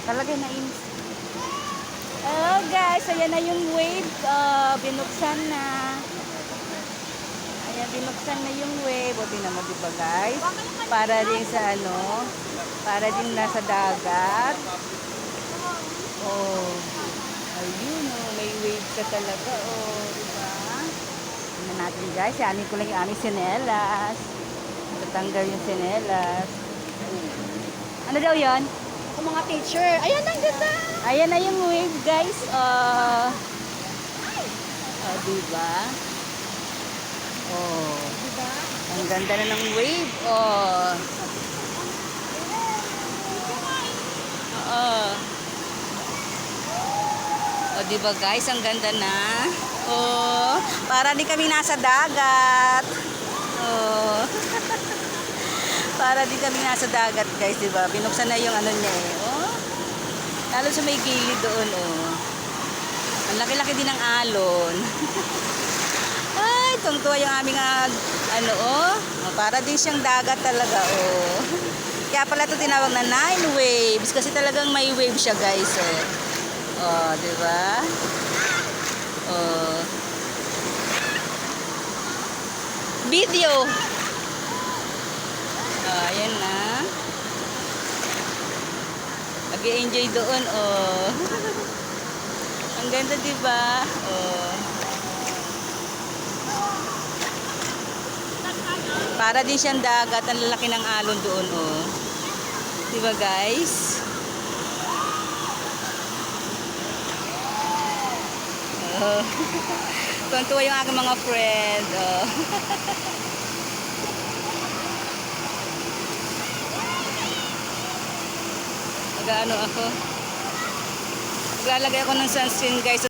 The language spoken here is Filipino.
Talaga nainis. Oh guys, ayan na yung wave. Binuksan na. Ayan, binuksan na yung wave. O, tingnan mo, diba guys? Para din sa ano, para din nasa dagat. Oh, ayun oh, may wave ka talaga. Oh, diba? Tingnan natin guys. Yanin ko lang yung aming sinelas. Tatanggal yung sinelas. Ano daw yon? Ako mga teacher. Ayan, ang ganda. Ayan na yung wave guys. Diba? Oh, Diba? ang ganda na ng wave. Oh. Oo. Oh, diba guys, ang ganda na. Oh, para di kami nasa dagat. Oh. Para di kami nasa dagat, guys, diba? Binuksan na yung ano niya eh. Oh. Lalo sa may gilid doon, oh. Ang laki-laki din ng alon. Ay, tungtuwa yung aming ano, oh. Para din siyang dagat talaga, oh. Kaya pala ito tinawag na 9 waves kasi talagang may wave siya, guys, oh. Oh, 'di ba? Oh. Video. Oh, ayan na. Nag-enjoy doon, oh. Ang ganda, 'di ba? Oh. Para din siyang dagat, ang lalaki ng alon doon, oh. 'Di ba, guys? Oh. Tuwan-tuwa yung aking mga friend. Oh. Mag-ano ako? Maglalagay ako ng sunscreen, guys.